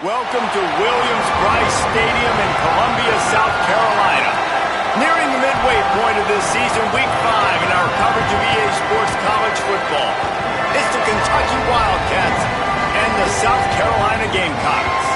Welcome to Williams-Brice Stadium in Columbia, South Carolina. Nearing the midway point of this season, Week 5 in our coverage of EA Sports College football. It's the Kentucky Wildcats and the South Carolina Gamecocks.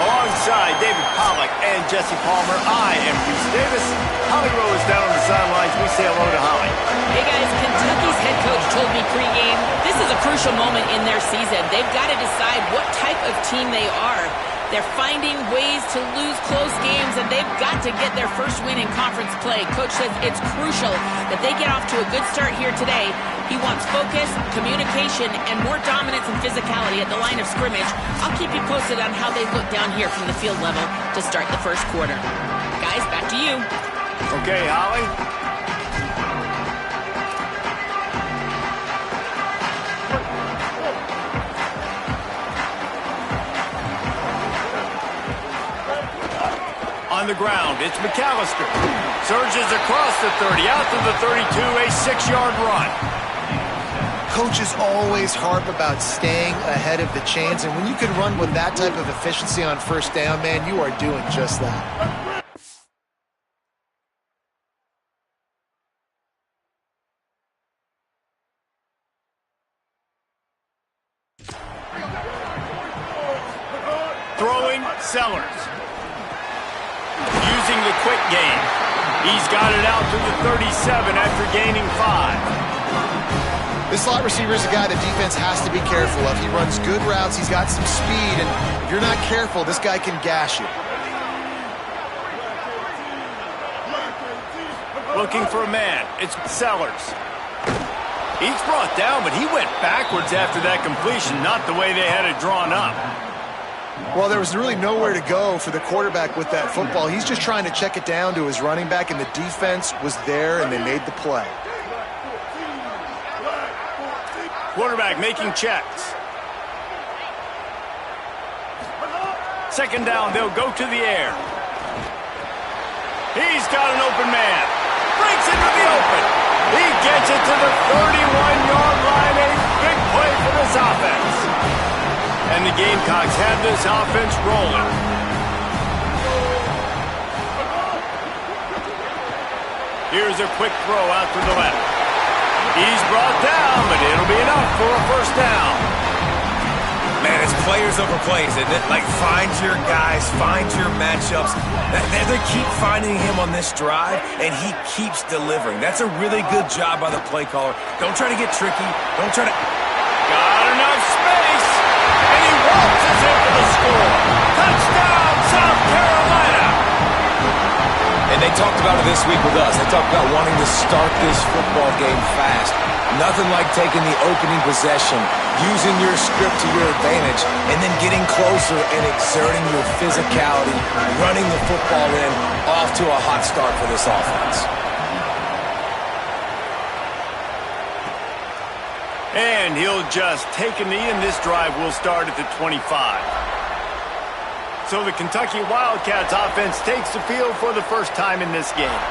Alongside David Pollack and Jesse Palmer, I am Reese Davis. Holly Rowe is down on the sidelines. We say hello to Holly. Hey guys, Kentucky's head coach told me pregame, this is a crucial moment in their season. They've got to decide what type of team they are. They're finding ways to lose close games, and they've got to get their first win in conference play. Coach says it's crucial that they get off to a good start here today. He wants focus, communication, and more dominance and physicality at the line of scrimmage. I'll keep you posted on how they look down here from the field level to start the first quarter. Guys, back to you. Okay, Holly. On the ground, it's McAllister. Surges across the 30, out to the 32, a 6-yard run. Coaches always harp about staying ahead of the chains, and when you can run with that type of efficiency on first down, man, you are doing just that. Throwing, Sellers. Using the quick game. He's got it out to the 37 after gaining 5. This slot receiver is a guy the defense has to be careful of. He runs good routes, he's got some speed, and if you're not careful, this guy can gash you. Looking for a man. It's Sellers. He's brought down, but he went backwards after that completion, not the way they had it drawn up. Well, there was really nowhere to go for the quarterback with that football. He's just trying to check it down to his running back, and the defense was there, and they made the play. Quarterback making checks. Second down, they'll go to the air. He's got an open man. Breaks into the open. He gets it to the 31-yard line. A big play for this offense. And the Gamecocks have this offense rolling. Here's a quick throw out to the left. He's brought down, but it'll be enough for a first down. Man, it's players over plays, isn't it? Like, find your guys, find your matchups. They keep finding him on this drive, and he keeps delivering. That's a really good job by the play caller. Don't try to get tricky. Don't try to... Got enough space, and he waltzes in for the score. Touchdown, South Carolina! And they talked about it this week with us. They talked about wanting to start this football game fast. Nothing like taking the opening possession, using your script to your advantage, and then getting closer and exerting your physicality, running the football in, off to a hot start for this offense. And he'll just take a knee, and this drive will start at the 25. So the Kentucky Wildcats offense takes the field for the first time in this game.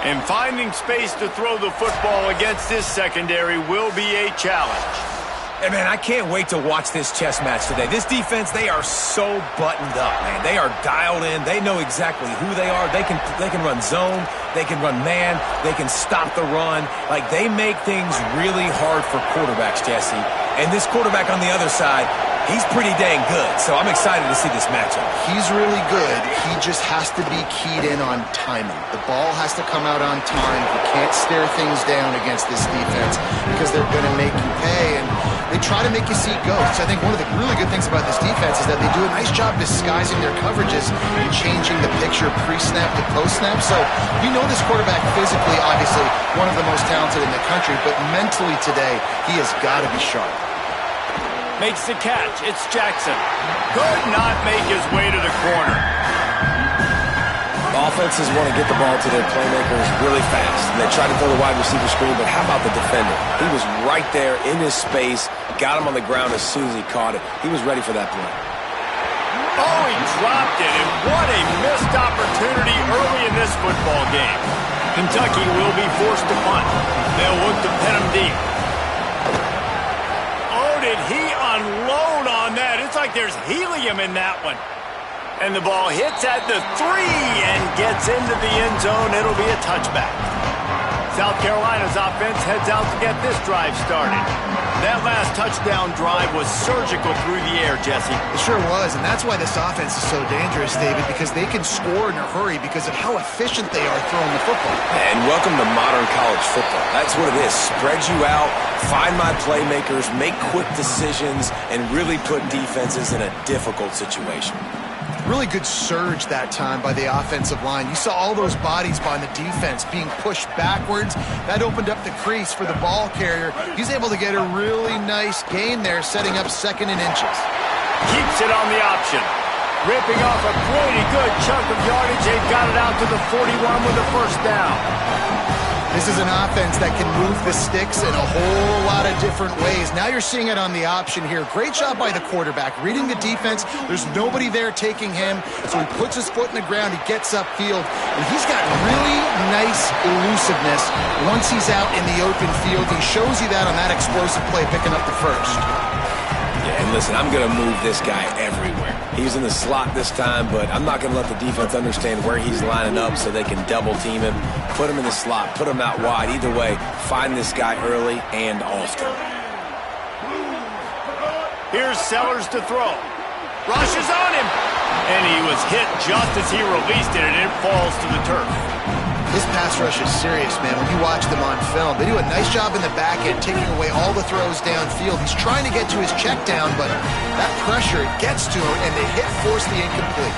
And finding space to throw the football against this secondary will be a challenge. Hey, man, I can't wait to watch this chess match today. This defense, they are so buttoned up, man. They are dialed in. They know exactly who they are. They can run zone. They can run man. They can stop the run. Like, they make things really hard for quarterbacks, Jesse. And this quarterback on the other side, he's pretty dang good. So I'm excited to see this matchup. He's really good. He just has to be keyed in on timing. The ball has to come out on time. You can't stare things down against this defense because they're going to make you pay. And they try to make you see ghosts. I think one of the really good things about this defense is that they do a nice job disguising their coverages and changing the picture pre-snap to post-snap. So we know this quarterback physically, obviously, one of the most talented in the country, but mentally today, he has got to be sharp. Makes the catch. It's Jackson. Could not make his way to the corner. Offenses want to get the ball to their playmakers really fast. And they try to throw the wide receiver screen, but how about the defender? He was right there in his space, got him on the ground as soon as he caught it. He was ready for that play. Oh, he dropped it, and what a missed opportunity early in this football game. Kentucky will be forced to punt. They'll look to pin him deep. Oh, did he unload on that? Looks like there's helium in that one. And the ball hits at the 3 and gets into the end zone. It'll be a touchback. South Carolina's offense heads out to get this drive started. That last touchdown drive was surgical through the air, Jesse. It sure was, and that's why this offense is so dangerous, David, because they can score in a hurry because of how efficient they are throwing the football. And welcome to modern college football. That's what it is. Spread you out, find my playmakers, make quick decisions, and really put defenses in a difficult situation. Really good surge that time by the offensive line. You saw all those bodies by the defense being pushed backwards. That opened up the crease for the ball carrier. He's able to get a really nice gain there, setting up 2nd and inches. Keeps it on the option. Ripping off a pretty good chunk of yardage. They've got it out to the 41 with a first down. This is an offense that can move the sticks in a whole lot of different ways. Now you're seeing it on the option here. Great job by the quarterback. Reading the defense, there's nobody there taking him, so he puts his foot in the ground, he gets upfield, and he's got really nice elusiveness once he's out in the open field. He shows you that on that explosive play, picking up the first. Yeah, and listen, I'm going to move this guy everywhere. He's in the slot this time, but I'm not going to let the defense understand where he's lining up so they can double team him. Put him in the slot, put him out wide. Either way, find this guy early and often. Here's Sellers to throw. Rushes on him. And he was hit just as he released it, and it falls to the turf. This pass rush is serious, man. When you watch them on film, they do a nice job in the back end, taking away all the throws downfield. He's trying to get to his check down, but that pressure gets to him, and the hit forced the incomplete.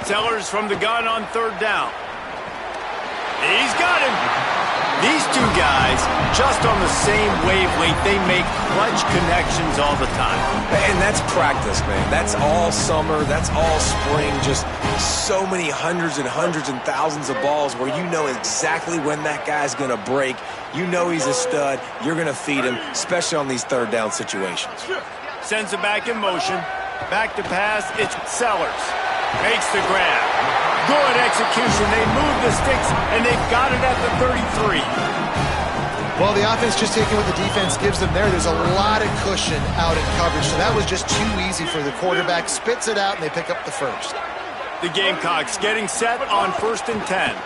Sellers from the gun on 3rd down. He's got him. These two guys, just on the same wavelength, they make clutch connections all the time. And that's practice, man. That's all summer. That's all spring. Just so many hundreds and thousands of balls where you know exactly when that guy's going to break. You know he's a stud. You're going to feed him, especially on these 3rd down situations. Sends it back in motion. Back to pass. It's Sellers. Makes the grab. Good execution. They move the sticks, and they've got it at the 33. Well, the offense just taking what the defense gives them there. There's a lot of cushion out in coverage, so that was just too easy for the quarterback. Spits it out, and they pick up the first. The Gamecocks getting set on 1st and 10.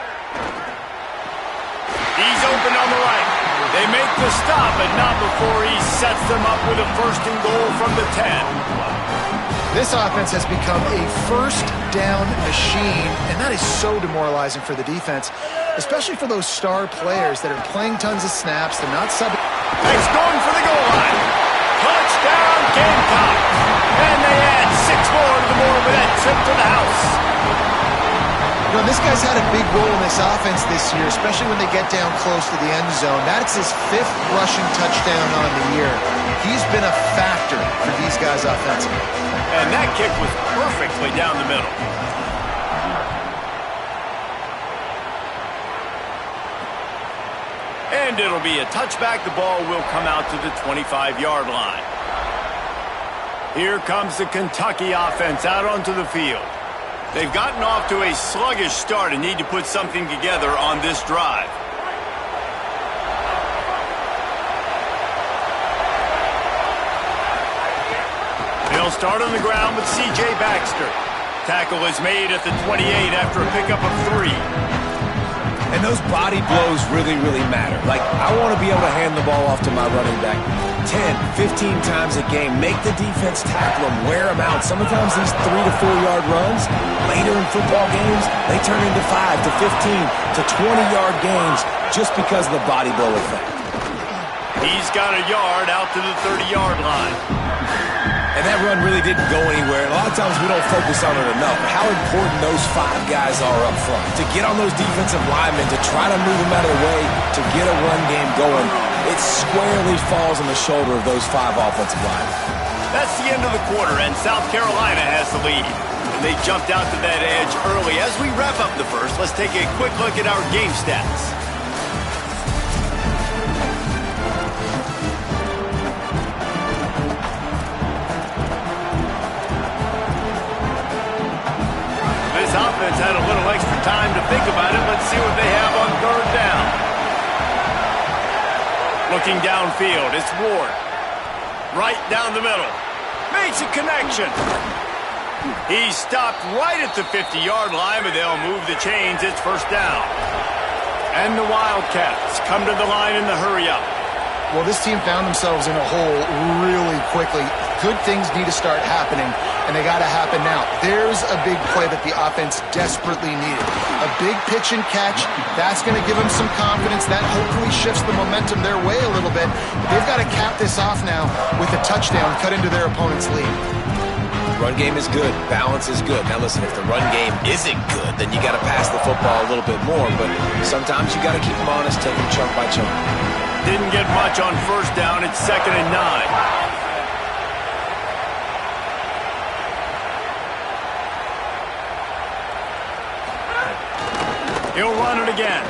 He's open on the right. They make the stop, but not before he sets them up with a 1st and goal from the 10. This offense has become a 1st down machine, and that is so demoralizing for the defense, especially for those star players that are playing tons of snaps. They're not subbing. He's going for the goal line. Touchdown, Gamecock. And they add 6 more to the board with that trip to the house. You know, this guy's had a big role in this offense this year, especially when they get down close to the end zone. That's his 5th rushing touchdown on the year. He's been a factor for these guys offensively. And that kick was perfectly down the middle. And it'll be a touchback. The ball will come out to the 25-yard line. Here comes the Kentucky offense out onto the field. They've gotten off to a sluggish start and need to put something together on this drive. They'll start on the ground with C.J. Baxter. Tackle is made at the 28 after a pickup of 3. And those body blows really, really matter. Like, I want to be able to hand the ball off to my running back 10, 15 times a game. Make the defense tackle them, wear them out. Sometimes these 3 to 4 yard runs, later in football games, they turn into 5 to 15 to 20-yard games just because of the body blow effect. He's got a yard out to the 30-yard line. And that run really didn't go anywhere. And a lot of times we don't focus on it enough. But how important those 5 guys are up front. To get on those defensive linemen, to try to move them out of the way, to get a run game going, it squarely falls on the shoulder of those 5 offensive linemen. That's the end of the quarter, and South Carolina has the lead. And they jumped out to that edge early. As we wrap up the first, let's take a quick look at our game stats. Offense had a little extra time to think about it. Let's see what they have on 3rd down. Looking downfield, it's Ward. Right down the middle. Makes a connection. He's stopped right at the 50-yard line, but they'll move the chains. It's first down. And the Wildcats come to the line in the hurry-up. Well, this team found themselves in a hole really quickly. Good things need to start happening, and they got to happen now. There's a big play that the offense desperately needed. A big pitch and catch. That's going to give them some confidence. That hopefully shifts the momentum their way a little bit. But they've got to cap this off now with a touchdown, cut into their opponent's lead. Run game is good. Balance is good. Now listen, if the run game isn't good, then you got to pass the football a little bit more. But sometimes you got to keep them honest, take them chunk by chunk. Didn't get much on first down. It's 2nd and 9. He'll run it again.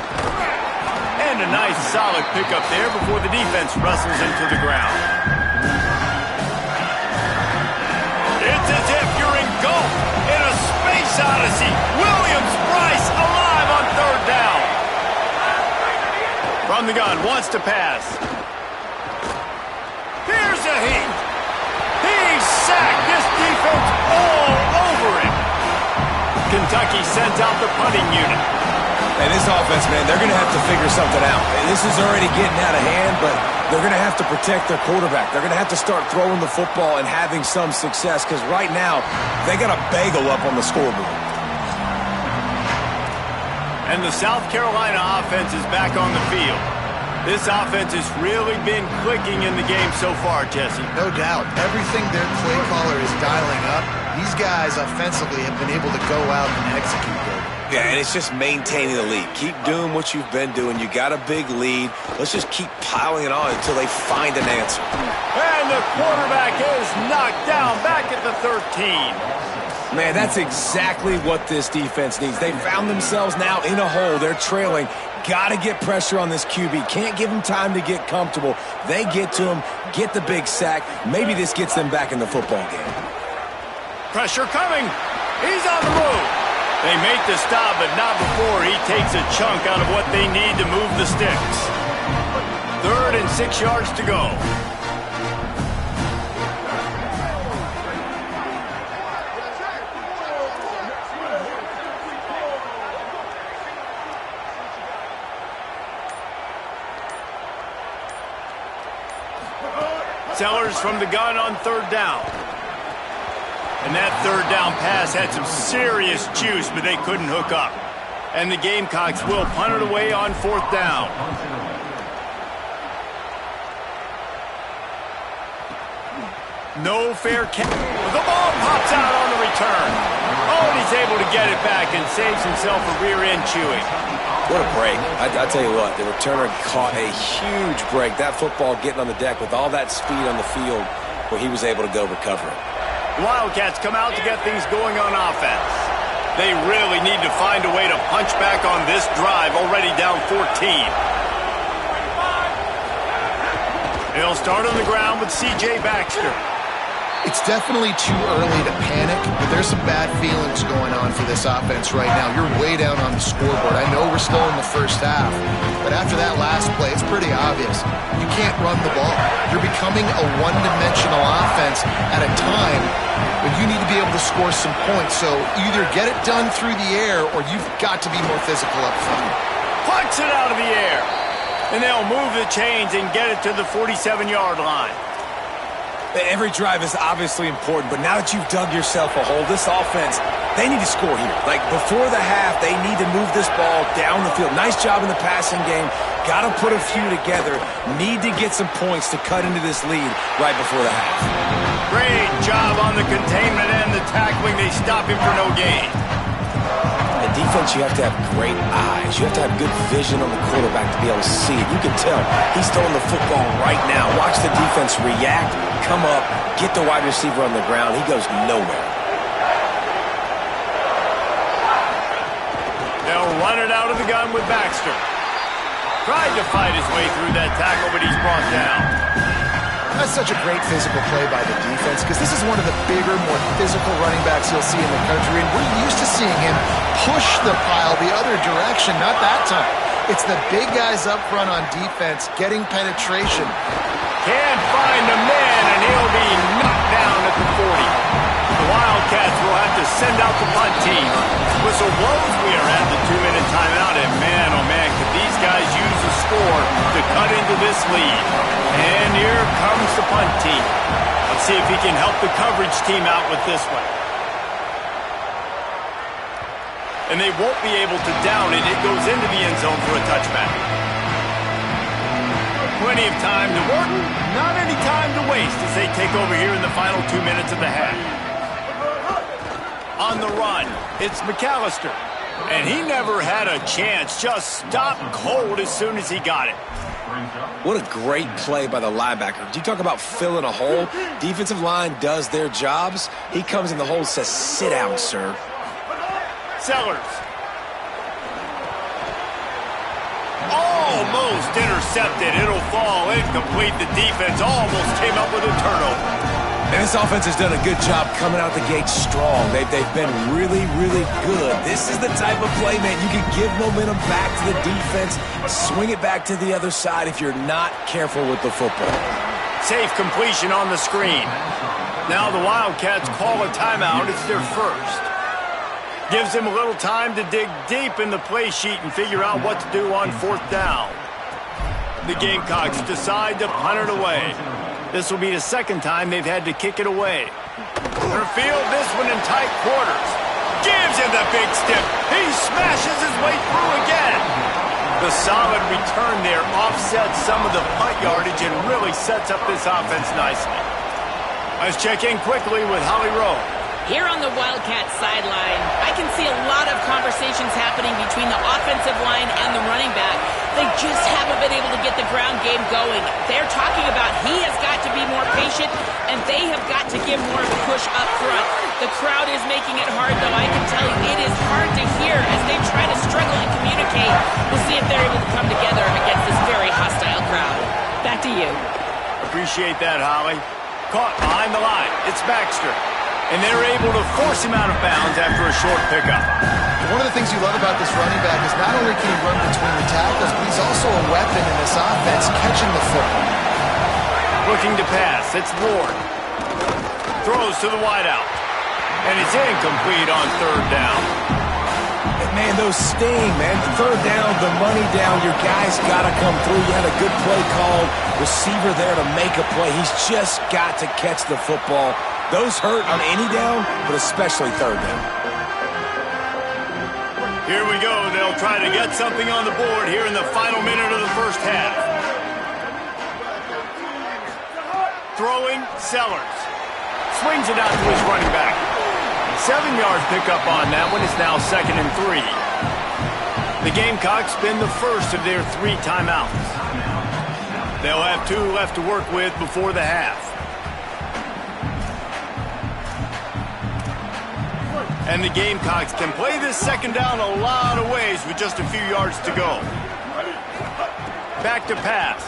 And a nice solid pickup there before the defense wrestles him to the ground. It's as if you're engulfed in a space odyssey. Williams-Brice alive on 3rd down. From the gun, wants to pass. Here's a heat. He's sacked. This defense all over him. Kentucky sends out the punting unit. And this offense, man, they're going to have to figure something out. This is already getting out of hand, but they're going to have to protect their quarterback. They're going to have to start throwing the football and having some success because right now they got a bagel up on the scoreboard. And the South Carolina offense is back on the field. This offense has really been clicking in the game so far, Jesse. No doubt. Everything their play caller is dialing up, these guys offensively have been able to go out and execute good. Yeah, and it's just maintaining the lead. Keep doing what you've been doing. You got a big lead. Let's just keep piling it on until they find an answer. And the quarterback is knocked down back at the 13. Man, that's exactly what this defense needs. They found themselves now in a hole. They're trailing. Got to get pressure on this QB. Can't give him time to get comfortable. They get to him, get the big sack. Maybe this gets them back in the football game. Pressure coming. He's on the move. They make the stop, but not before he takes a chunk out of what they need to move the sticks. 3rd and 6 yards to go. Sellers from the gun on 3rd down. And that 3rd down pass had some serious juice, but they couldn't hook up. And the Gamecocks will punt it away on 4th down. No fair catch. The ball pops out on the return. Oh, and he's able to get it back and saves himself a rear end chewing. What a break. I tell you what, the returner caught a huge break. That football getting on the deck with all that speed on the field where he was able to go recover it. The Wildcats come out to get things going on offense. They really need to find a way to punch back on this drive, already down 14. They'll start on the ground with C.J. Baxter. It's definitely too early to panic, but there's some bad feelings going on for this offense right now. You're way down on the scoreboard. I know we're still in the first half, but after that last play, it's pretty obvious. You can't run the ball. You're becoming a one-dimensional offense at a time when you need to be able to score some points. So either get it done through the air or you've got to be more physical up front. Punts it out of the air, and they'll move the chains and get it to the 47-yard line. Every drive is obviously important, but now that you've dug yourself a hole, this offense, they need to score here. Like, before the half, they need to move this ball down the field. Nice job in the passing game. Got to put a few together. Need to get some points to cut into this lead right before the half. Great job on the containment and the tackling. They stop him for no gain. In defense, you have to have great eyes. You have to have good vision on the quarterback to be able to see it. You can tell he's throwing the football right now. Watch the defense react, come up, get the wide receiver on the ground. He goes nowhere. They'll run it out of the gun with Baxter. Tried to fight his way through that tackle, but he's brought down. That's such a great physical play by the defense because this is one of the bigger, more physical running backs you'll see in the country, and we're used to seeing him push the pile the other direction, not that time. It's the big guys up front on defense getting penetration. Can't find the man, and he'll be knocked down at the 40. The Wildcats will have to send out the punt team. Whistle blows, we are at the 2-minute timeout, and man, oh man, could these guys use a score to cut into this lead. And here comes the punt team. Let's see if he can help the coverage team out with this one. And they won't be able to down it. It goes into the end zone for a touchback. Plenty of time to work, not any time to waste as they take over here in the final 2 minutes of the half. On the run, it's McAllister. And he never had a chance, just stopped cold as soon as he got it. What a great play by the linebacker. Do you talk about filling a hole? Defensive line does their jobs. He comes in the hole and says, sit down, sir. Sellers. Almost intercepted. It'll fall incomplete. The defense almost came up with a turnover. And this offense has done a good job coming out the gate strong. They've been really, really good. This is the type of play, man, you can give momentum back to the defense, swing it back to the other side if you're not careful with the football. Safe completion on the screen. Now the Wildcats call a timeout. It's their first. Gives him a little time to dig deep in the play sheet and figure out what to do on 4th down. The Gamecocks decide to punt it away. This will be the second time they've had to kick it away. They'll field this one in tight quarters. Gives him the big stiff. He smashes his way through again. The solid return there offsets some of the punt yardage and really sets up this offense nicely. Let's check in quickly with Holly Rowe. Here on the Wildcats sideline, I can see a lot of conversations happening between the offensive line and the running back. They just haven't been able to get the ground game going. They're talking about he has got to be more patient, and they have got to give more of a push up front. The crowd is making it hard, though. I can tell you it is hard to hear as they try to struggle and communicate. We'll see if they're able to come together against this very hostile crowd. Back to you. Appreciate that, Holly. Caught behind the line. It's Baxter. And they're able to force him out of bounds after a short pickup. One of the things you love about this running back is not only can he run between the tackles, but he's also a weapon in this offense, catching the football. Looking to pass. It's Ward. Throws to the wideout. And it's incomplete on 3rd down. Man, those sting, man. 3rd down, the money down. Your guy's got to come through. You had a good play called. Receiver there to make a play. He's just got to catch the football. Those hurt on any down, but especially 3rd down. Here we go. They'll try to get something on the board here in the final minute of the first half. Throwing, Sellers. Swings it out to his running back. 7-yard pickup on that one. It's now 2nd and 3. The Gamecocks spend the first of their 3 timeouts. They'll have 2 left to work with before the half. And the Gamecocks can play this 2nd down a lot of ways with just a few yards to go. Back to pass.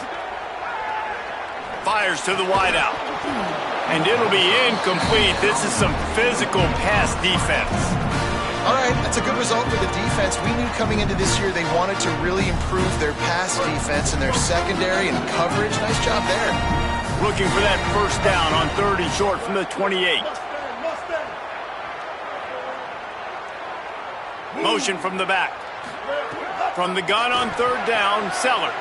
Fires to the wideout. And it'll be incomplete. This is some physical pass defense. All right, that's a good result for the defense. We knew coming into this year they wanted to really improve their pass defense and their secondary and coverage. Nice job there. Looking for that 1st down on 3rd and short from the 28. Motion from the back. From the gun on 3rd down, Sellers.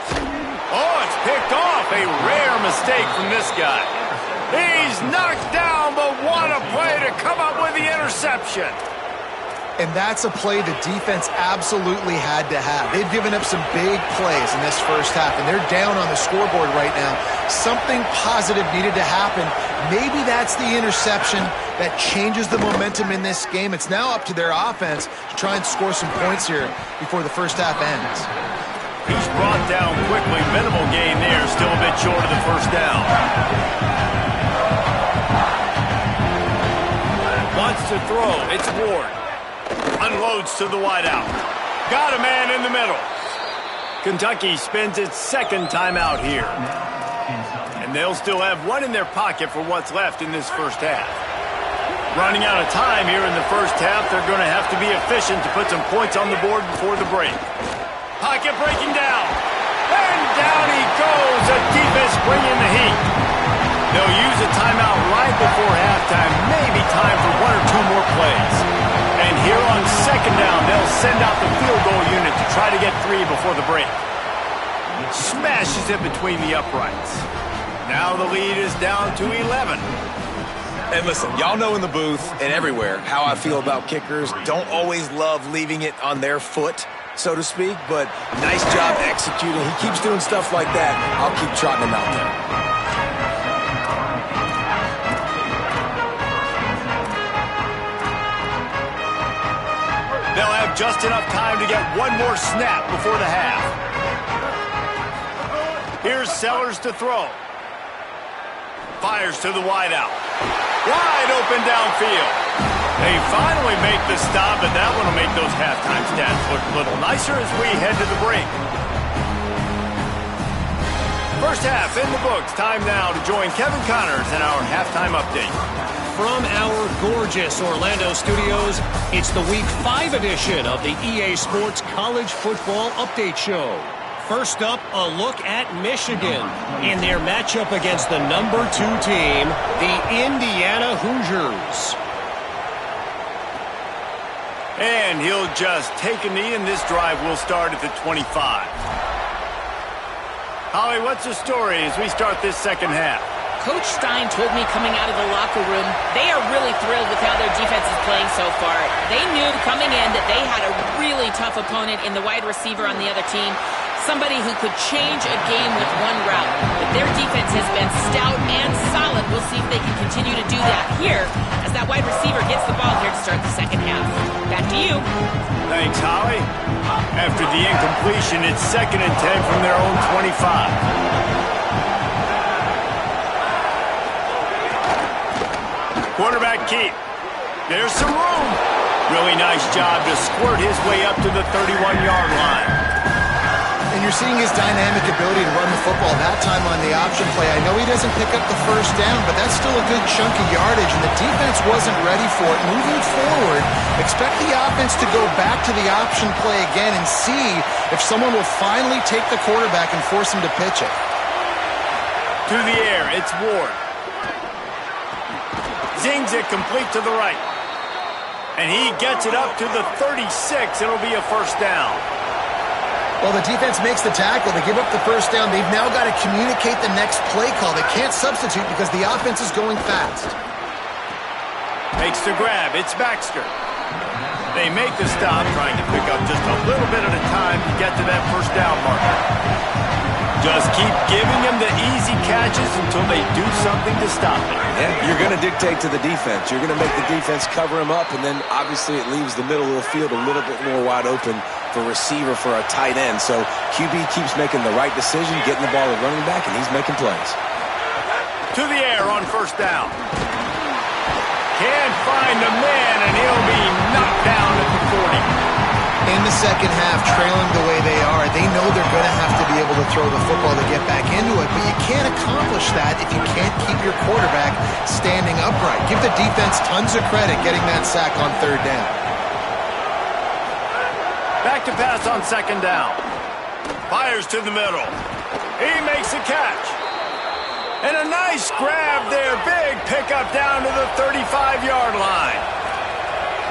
Oh, it's picked off. A rare mistake from this guy. He's knocked down, but what a play to come up with the interception. And that's a play the defense absolutely had to have. They've given up some big plays in this first half, and they're down on the scoreboard right now. Something positive needed to happen. Maybe that's the interception that changes the momentum in this game. It's now up to their offense to try and score some points here before the first half ends. He's brought down quickly. Minimal gain there. Still a bit short of the 1st down. Wants to throw. It's Ward. Unloads to the wideout. Got a man in the middle. Kentucky spends its 2nd timeout here. And they'll still have 1 in their pocket for what's left in this first half. Running out of time here in the first half. They're going to have to be efficient to put some points on the board before the break. Pocket breaking down. And down he goes. The defense bringing the heat. They'll use a timeout right before halftime. Maybe time for one or two more plays. And here on second down, they'll send out the field goal unit to try to get 3 before the break. Smashes it between the uprights. Now the lead is down to 11. And listen, y'all know in the booth and everywhere how I feel about kickers. Don't always love leaving it on their foot, so to speak, but nice job executing. He keeps doing stuff like that. I'll keep trotting him out there. They'll have just enough time to get one more snap before the half. Here's Sellers to throw. Fires to the wideout. Wide open downfield. They finally make the stop, and that one will make those halftime stats look a little nicer as we head to the break. First half in the books. Time now to join Kevin Connors in our halftime update. From our gorgeous Orlando studios, it's the Week 5 edition of the EA Sports College Football Update Show. First up, a look at Michigan in their matchup against the number 2 team, the Indiana Hoosiers. And he'll just take a knee, and this drive will start at the 25. Holly, what's the story as we start this second half? Coach Stein told me coming out of the locker room, they are really thrilled with how their defense is playing so far. They knew coming in that they had a really tough opponent in the wide receiver on the other team. Somebody who could change a game with one route. But their defense has been stout and solid. We'll see if they can continue to do that here as that wide receiver gets the ball here to start the second half. Back to you. Thanks, Holly. After the incompletion, it's 2nd and 10 from their own 25. Quarterback keep. There's some room. Really nice job to squirt his way up to the 31-yard line. And you're seeing his dynamic ability to run the football. That time on the option play, I know he doesn't pick up the first down, but that's still a good chunk of yardage, and the defense wasn't ready for it. Moving forward, expect the offense to go back to the option play again and see if someone will finally take the quarterback and force him to pitch it. To the air, it's Ward. Zings it complete to the right. And he gets it up to the 36. It'll be a first down. Well, the defense makes the tackle. They give up the first down. They've now got to communicate the next play call. They can't substitute because the offense is going fast. Makes the grab. It's Baxter. They make the stop, trying to pick up just a little bit at a time to get to that first down marker. Just keep giving them the easy catches until they do something to stop it. Yeah, you're going to dictate to the defense. You're going to make the defense cover him up, and then obviously it leaves the middle of the field a little bit more wide open for receiver for a tight end. So QB keeps making the right decision, getting the ball to running back, and he's making plays. To the air on first down. Can't find the man, and he'll be knocked down at the 40. In the second half, trailing the way they are, they know they're going to have to be able to throw the football to get back into it, but you can't accomplish that if you can't keep your quarterback standing upright. Give the defense tons of credit getting that sack on third down. Back to pass on second down. Fires to the middle. He makes a catch. And a nice grab there. Big pickup down to the 35-yard line.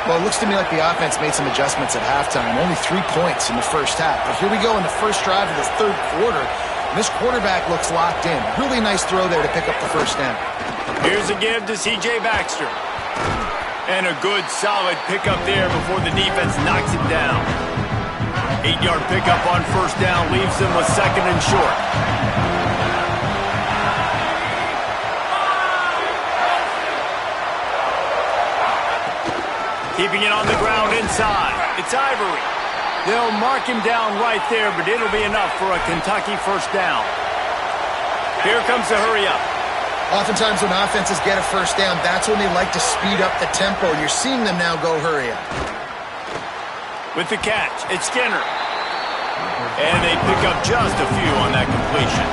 Well, it looks to me like the offense made some adjustments at halftime. Only 3 points in the first half. But here we go in the first drive of this third quarter. And this quarterback looks locked in. Really nice throw there to pick up the first down. Here's a give to C.J. Baxter. And a good, solid pickup there before the defense knocks him down. 8-yard pickup on first down leaves them with 2nd and short. Keeping it on the ground inside. It's Ivory. They'll mark him down right there, but it'll be enough for a Kentucky first down. Here comes the hurry up. Oftentimes when offenses get a first down, that's when they like to speed up the tempo. You're seeing them now go hurry up. With the catch, it's Skinner. And they pick up just a few on that completion.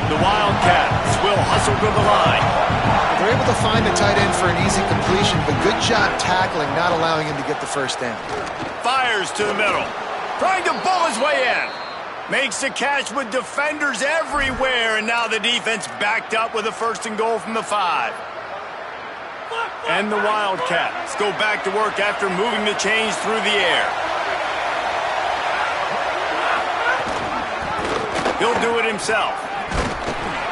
The Wildcats will hustle to the line. They're able to find a tight end for an easy completion, but good job tackling, not allowing him to get the first down. Fires to the middle. Trying to bull his way in. Makes the catch with defenders everywhere, and now the defense backed up with a 1st and goal from the 5. And the Wildcats go back to work after moving the chains through the air. He'll do it himself.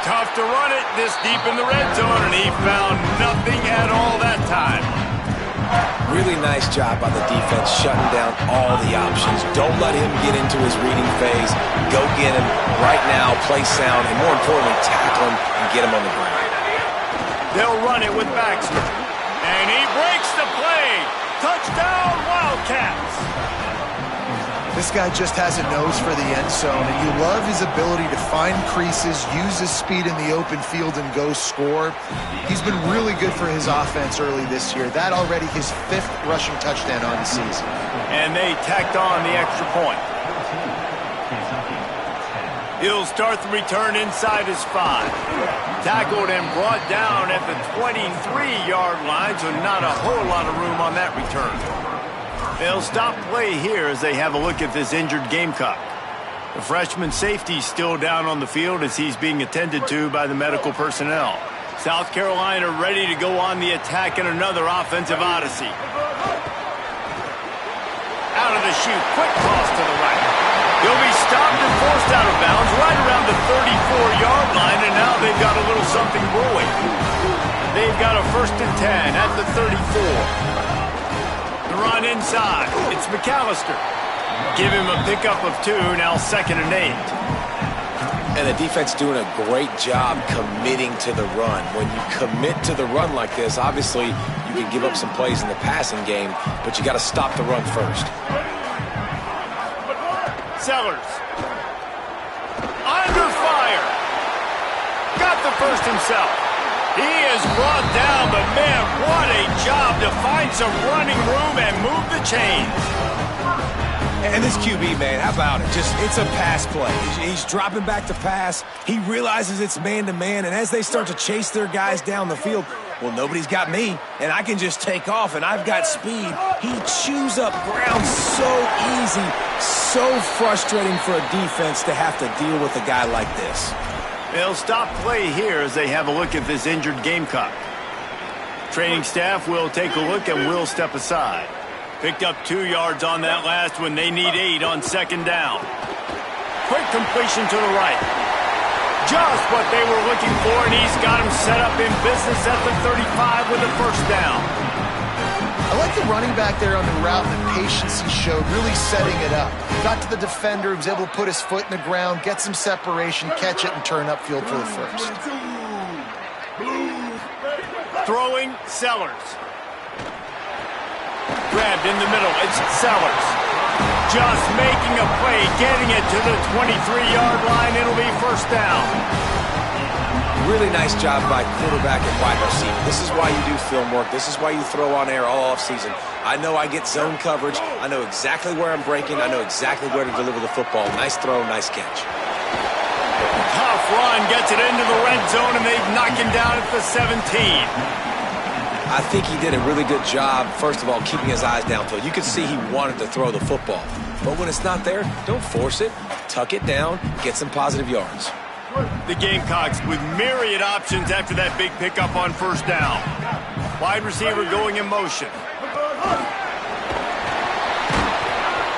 Tough to run it this deep in the red zone, and he found nothing at all that time. Really nice job by the defense shutting down all the options. Don't let him get into his reading phase. Go get him right now, play sound, and more importantly, tackle him and get him on the ground. They'll run it with Baxter. And he breaks the play. Touchdown, Wildcats. This guy just has a nose for the end zone, and you love his ability to find creases, use his speed in the open field, and go score. He's been really good for his offense early this year. That already his 5th rushing touchdown on the season. And they tacked on the extra point. He'll start the return inside his 5. Tackled and brought down at the 23-yard line, so not a whole lot of room on that return. They'll stop play here as they have a look at this injured Gamecock. The freshman safety's still down on the field as he's being attended to by the medical personnel. South Carolina ready to go on the attack in another offensive odyssey. Out of the chute, quick toss to the right. He'll be stopped and forced out of bounds right around the 34-yard line, and now they've got a little something brewing. They've got a 1st and 10 at the 34. The run inside. It's McAllister. Give him a pickup of 2, now 2nd and 8. And the defense doing a great job committing to the run. When you commit to the run like this, obviously you can give up some plays in the passing game, but you got to stop the run first. Sellers. Under fire. Got the 1st himself. He is brought down, but man, what a job to find some running room and move the chains. And this QB, man, how about it? It's a pass play. He's dropping back to pass. He realizes it's man-to-man, and as they start to chase their guys down the field, well, nobody's got me, and I can just take off, and I've got speed. He chews up ground so easy, so frustrating for a defense to have to deal with a guy like this. They'll stop play here as they have a look at this injured Gamecock. Training staff will take a look and will step aside. Picked up 2 yards on that last one. They need 8 on 2nd down. Quick completion to the right. Just what they were looking for, and he's got him set up in business at the 35 with a 1st down. I like the running back there on the route and the patience he showed, really setting it up. Got to the defender, he was able to put his foot in the ground, get some separation, catch it, and turn upfield for the 1st. Throwing, Sellers. Grabbed in the middle, it's Sellers. Just making a play, getting it to the 23-yard line. It'll be 1st down. Really nice job by quarterback and wide receiver. This is why you do film work. This is why you throw on air all offseason. I know I get zone coverage. I know exactly where I'm breaking. I know exactly where to deliver the football. Nice throw, nice catch. Tough run, gets it into the red zone, and they've knocked him down at the 17. I think he did a really good job, first of all, keeping his eyes downfield. You could see he wanted to throw the football. But when it's not there, don't force it. Tuck it down, get some positive yards. The Gamecocks with myriad options after that big pickup on 1st down. Wide receiver going in motion.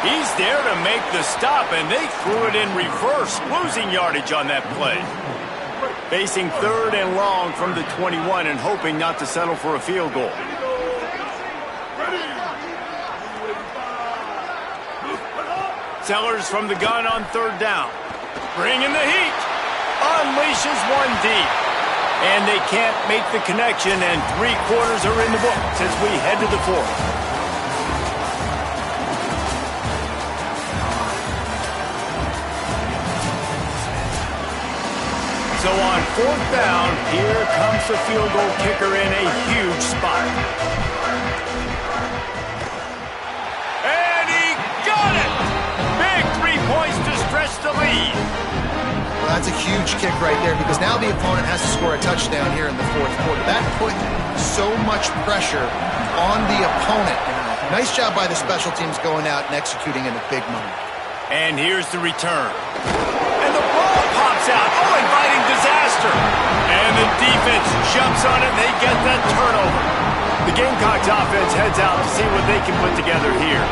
He's there to make the stop, and they threw it in reverse, losing yardage on that play. Facing 3rd and long from the 21 and hoping not to settle for a field goal. Sellers from the gun on 3rd down. Bringing the heat. Unleashes one deep. And they can't make the connection, and 3 quarters are in the books as we head to the 4th. So on 4th down, here comes the field goal kicker in a huge spot. And he got it! Big 3 points to stretch the lead. Well, that's a huge kick right there because now the opponent has to score a touchdown here in the 4th quarter. That put so much pressure on the opponent. Nice job by the special teams going out and executing in a big moment. And here's the return. And the ball pops out. Oh, inviting disaster. And the defense jumps on it. They get that turnover. The Gamecocks offense heads out to see what they can put together here.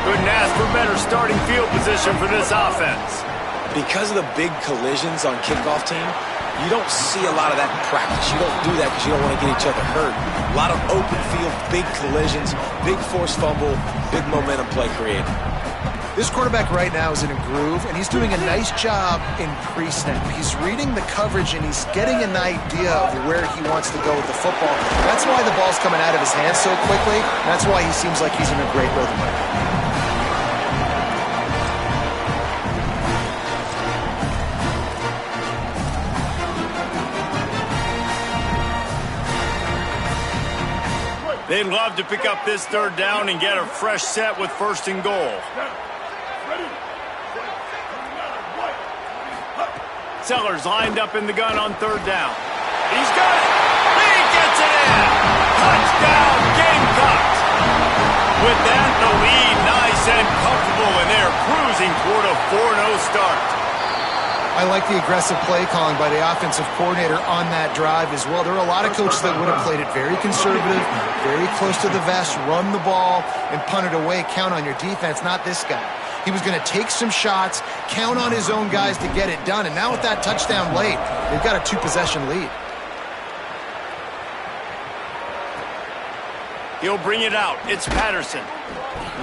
Couldn't ask for better starting field position for this offense. Because of the big collisions on kickoff team, you don't see a lot of that in practice. You don't do that because you don't want to get each other hurt. A lot of open field, big collisions, big forced fumble, big momentum play created. This quarterback right now is in a groove, and he's doing a nice job in pre-snap. He's reading the coverage, and he's getting an idea of where he wants to go with the football. That's why the ball's coming out of his hands so quickly. That's why he seems like he's in a great rhythm right now. They'd love to pick up this third down and get a fresh set with 1st and goal. Sellers lined up in the gun on 3rd down. He's got it. He gets it in. Touchdown, Gamecocks. With that, the lead nice and comfortable, and they're cruising toward a 4-0 start. I like the aggressive play calling by the offensive coordinator on that drive as well. There are a lot of coaches that would have played it very conservative, very close to the vest, run the ball, and punt it away. Count on your defense, not this guy. He was going to take some shots, count on his own guys to get it done. And now with that touchdown late, they've got a 2-possession lead. He'll bring it out. It's Patterson.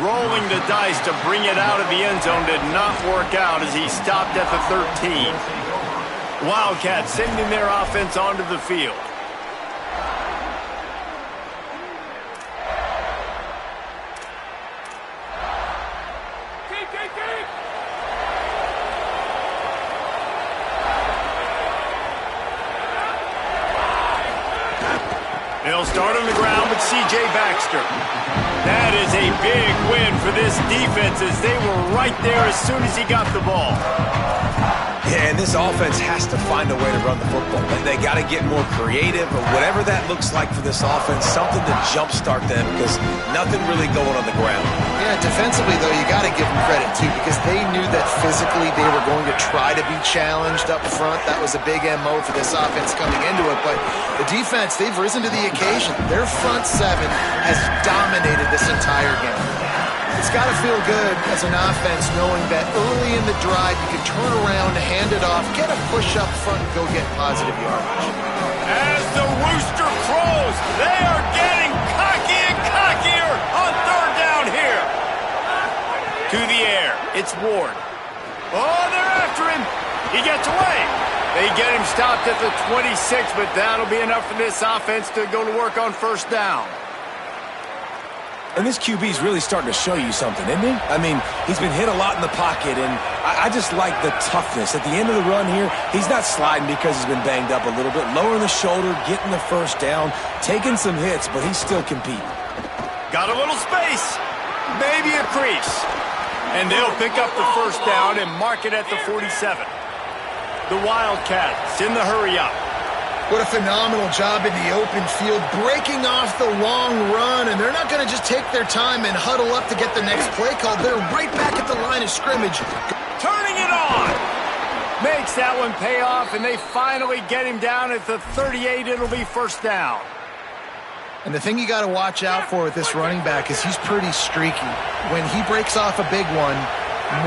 Rolling the dice to bring it out of the end zone did not work out as he stopped at the 13. Wildcats sending their offense onto the field. They'll start on the ground with C.J. Baxter. That is a big win for this defense as they were right there as soon as he got the ball. Yeah, and this offense has to find a way to run the football. And they got to get more creative or whatever that looks like for this offense, something to jumpstart them because nothing really going on the ground. Yeah, defensively, though, you got to give them credit, too, because they knew that physically they were going to try to be challenged up front. That was a big MO for this offense coming into it. But the defense, they've risen to the occasion. Their front seven has dominated this entire game. It's got to feel good as an offense knowing that early in the drive you can turn around, hand it off, get a push up front, and go get positive yardage. As the rooster crows, they are getting cocky and cockier on 3rd down here. To the air, it's Ward. Oh, they're after him. He gets away. They get him stopped at the 26, but that'll be enough for this offense to go to work on 1st down. And this QB's really starting to show you something, isn't he? I mean, he's been hit a lot in the pocket, and I just like the toughness. At the end of the run here, he's not sliding because he's been banged up a little bit. Lowering the shoulder, getting the 1st down, taking some hits, but he's still competing. Got a little space, maybe a crease. And they'll pick up the 1st down and mark it at the 47. The Wildcats in the hurry-up. What a phenomenal job in the open field, breaking off the long run, and they're not going to just take their time and huddle up to get the next play called. They're right back at the line of scrimmage. Turning it on! Makes that one pay off, and they finally get him down at the 38. It'll be 1st down. And the thing you got to watch out for with this running back is he's pretty streaky. When he breaks off a big one,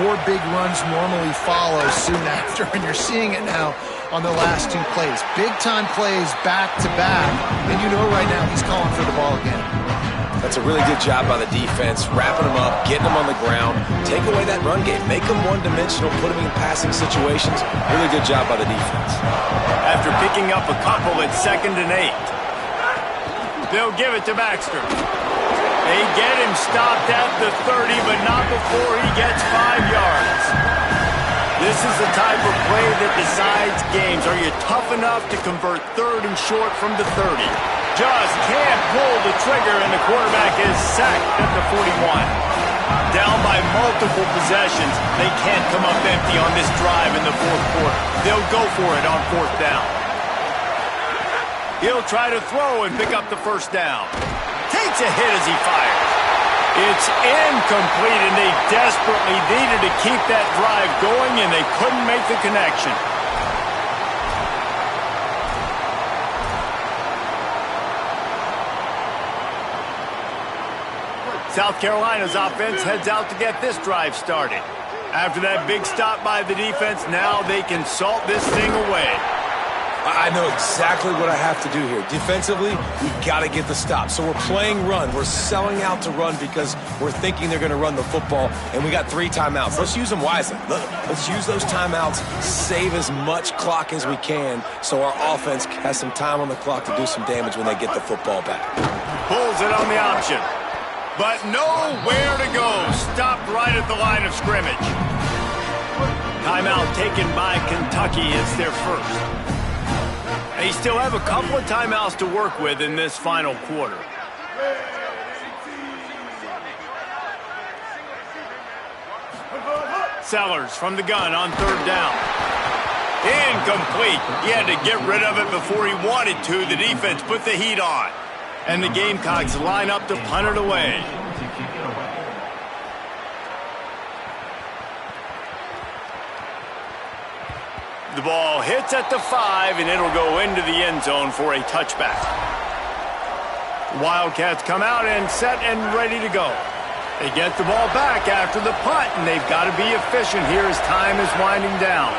more big runs normally follow soon after, and you're seeing it now on the last 2 plays. Big-time plays back-to-back, and you know right now he's calling for the ball again. That's a really good job by the defense, wrapping them up, getting them on the ground, take away that run game, make them one-dimensional, put them in passing situations. Really good job by the defense. After picking up a couple at 2nd and 8, they'll give it to Baxter. They get him stopped at the 30, but not before he gets 5 yards. This is the type of play that decides games. Are you tough enough to convert 3rd and short from the 30? Just can't pull the trigger, and the quarterback is sacked at the 41. Down by multiple possessions, they can't come up empty on this drive in the 4th quarter. They'll go for it on 4th down. He'll try to throw and pick up the 1st down. Takes a hit as he fires. It's incomplete, and they desperately needed to keep that drive going, and they couldn't make the connection. South Carolina's offense heads out to get this drive started. After that big stop by the defense, now they can salt this thing away. I know exactly what I have to do here. Defensively, we've got to get the stop. So we're playing run. We're selling out to run because we're thinking they're going to run the football, and we got 3 timeouts. Let's use them wisely. Let's use those timeouts, save as much clock as we can so our offense has some time on the clock to do some damage when they get the football back. Pulls it on the option. But nowhere to go. Stopped right at the line of scrimmage. Timeout taken by Kentucky. It's their first. They still have a couple of timeouts to work with in this final quarter. Sellers from the gun on 3rd down. Incomplete. He had to get rid of it before he wanted to. The defense put the heat on. And the Gamecocks line up to punt it away. The ball hits at the 5, and it'll go into the end zone for a touchback. Wildcats come out and set and ready to go. They get the ball back after the punt, and they've got to be efficient here as time is winding down.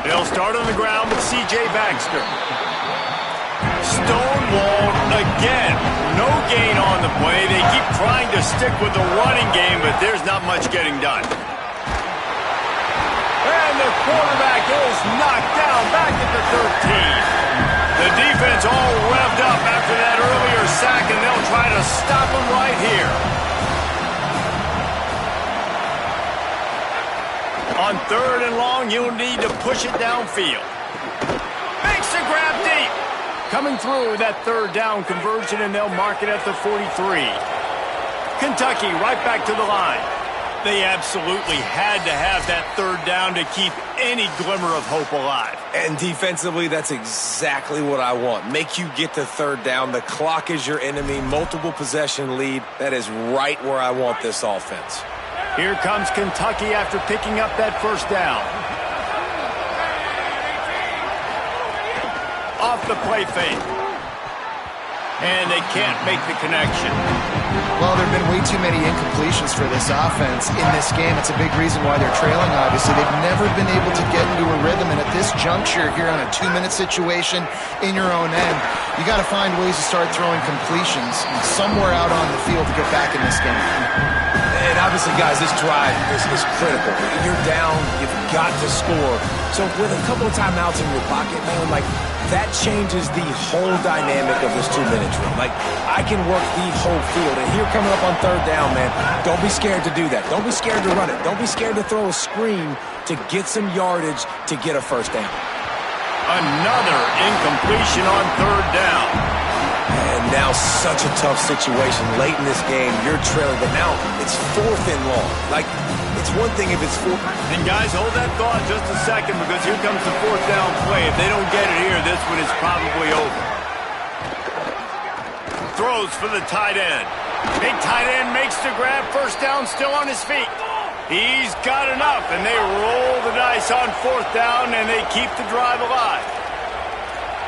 They'll start on the ground with C.J. Baxter. Stonewalled again. No gain on the play. They keep trying to stick with the running game, but there's not much getting done. And the quarterback is knocked down back at the 13. The defense all revved up after that earlier sack, and they'll try to stop him right here. On 3rd and long, you'll need to push it downfield. Makes the grab deep. Coming through that 3rd down conversion, and they'll mark it at the 43. Kentucky right back to the line. They absolutely had to have that 3rd down to keep any glimmer of hope alive. And defensively, that's exactly what I want. Make you get to 3rd down. The clock is your enemy. Multiple possession lead. That is right where I want this offense. Here comes Kentucky after picking up that 1st down. Off the play fake. And they can't make the connection. Well, there have been way too many incompletions for this offense in this game. It's a big reason why they're trailing, obviously. They've never been able to get into a rhythm, and at this juncture here on a 2-minute situation in your own end, you got to find ways to start throwing completions somewhere out on the field to get back in this game. And obviously, guys, this drive is critical. You're down, you've got to score. So with a couple of timeouts in your pocket, man, like, that changes the whole dynamic of this 2-minute drill. Like, I can work the whole field. And here coming up on 3rd down, man, don't be scared to do that. Don't be scared to run it. Don't be scared to throw a screen to get some yardage to get a 1st down. Another incompletion on 3rd down. And now such a tough situation. Late in this game, you're trailing, but now it's 4th and long. Like, it's one thing if it's 4th. And guys, hold that thought just a second, because here comes the 4th down play. If they don't get it here, this one is probably over. Throws for the tight end. Big tight end makes the grab. 1st down, still on his feet. He's got enough, and they roll the dice on 4th down, and they keep the drive alive.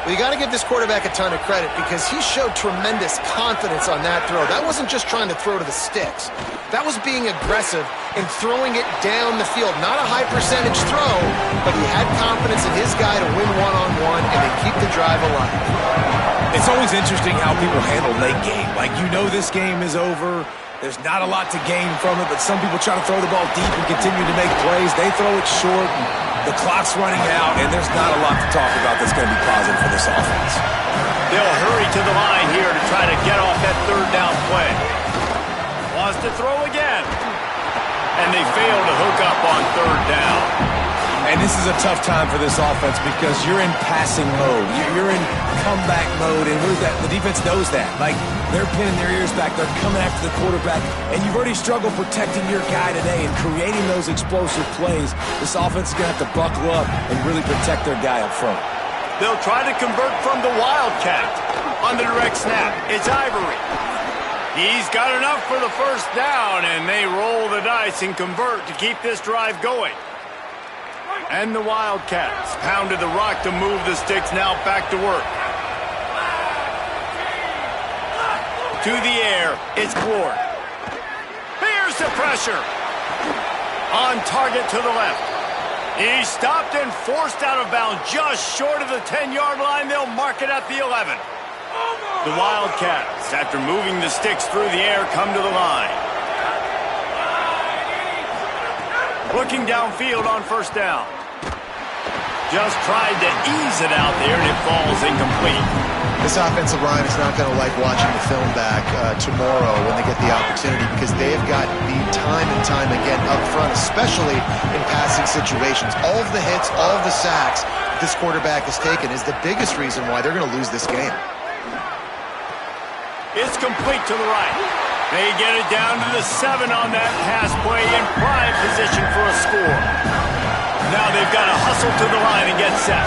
Well, you got to give this quarterback a ton of credit because he showed tremendous confidence on that throw. That wasn't just trying to throw to the sticks. That was being aggressive and throwing it down the field. Not a high-percentage throw, but he had confidence in his guy to win one-on-one and to keep the drive alive. It's always interesting how people handle late game. Like, you know this game is over. There's not a lot to gain from it, but some people try to throw the ball deep and continue to make plays. They throw it short. The clock's running out, and there's not a lot to talk about that's going to be positive for this offense. They'll hurry to the line here to try to get off that 3rd down play. Wants to throw again. And they fail to hook up on 3rd down. And this is a tough time for this offense because you're in passing mode. You're in comeback mode, and the defense knows that. Like, they're pinning their ears back. They're coming after the quarterback, and you've already struggled protecting your guy today and creating those explosive plays. This offense is going to have to buckle up and really protect their guy up front. They'll try to convert from the Wildcat on the direct snap. It's Ivory. He's got enough for the first down, and they roll the dice and convert to keep this drive going. And the Wildcats pounded the rock to move the sticks, now back to work. To the air, it's Ward. Here's the pressure. On target to the left. He's stopped and forced out of bounds just short of the 10-yard line. They'll mark it at the 11. The Wildcats, after moving the sticks through the air, come to the line. Looking downfield on first down. Just tried to ease it out there, and it falls incomplete. This offensive line is not going to like watching the film back tomorrow when they get the opportunity, because they have got beat time and time again up front, especially in passing situations. All of the hits, all of the sacks that this quarterback has taken is the biggest reason why they're going to lose this game. It's complete to the right. They get it down to the 7 on that pass play, in prime position for a score. Now they've got to hustle to the line and get set.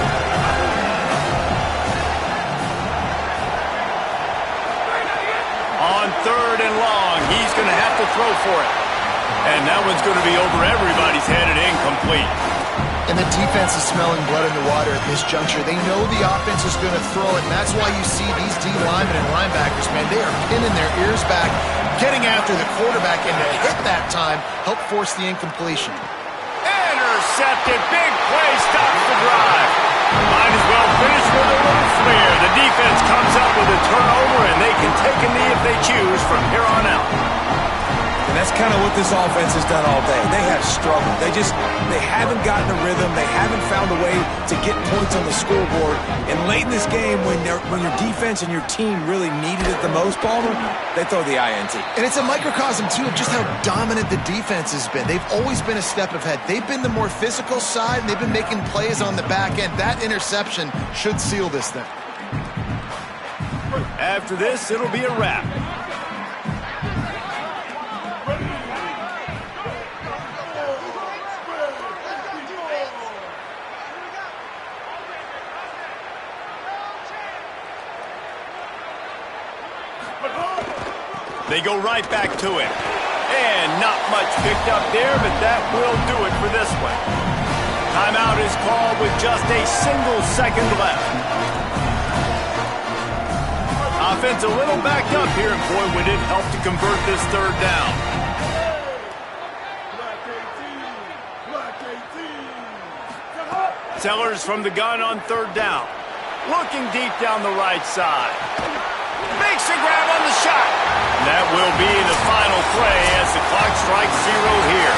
On 3rd and long, he's going to have to throw for it. And that one's going to be over everybody's head and incomplete. And the defense is smelling blood in the water at this juncture. They know the offense is going to throw it, and that's why you see these D linemen and linebackers, man, they are pinning their ears back, getting after the quarterback, and to hit that time, help force the incompletion. Intercepted. Big play stops the drive. Might as well finish with a little flair. The defense comes up with a turnover, and they can take a knee if they choose from here on out. And that's kind of what this offense has done all day. They have struggled. They haven't gotten a rhythm. They haven't found a way to get points on the scoreboard. And late in this game, when your defense and your team really needed it the most, Palmer, they throw the INT. And it's a microcosm, too, of just how dominant the defense has been. They've always been a step ahead. They've been the more physical side, and they've been making plays on the back end. That interception should seal this thing. After this, it'll be a wrap. They go right back to it. And not much picked up there, but that will do it for this one. Timeout is called with just a single second left. Offense a little backed up here, and boy, would it help to convert this 3rd down. Sellers from the gun on 3rd down. Looking deep down the right side. Makes a grab on the shot. That will be the final play as the clock strikes 0 here.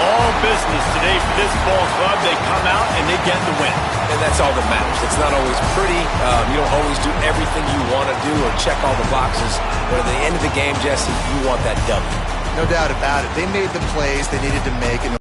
All business today for this ball club. They come out and they get the win. And that's all that matters. It's not always pretty. You don't always do everything you want to do or check all the boxes. But at the end of the game, Jesse, you want that W. No doubt about it. They made the plays they needed to make. And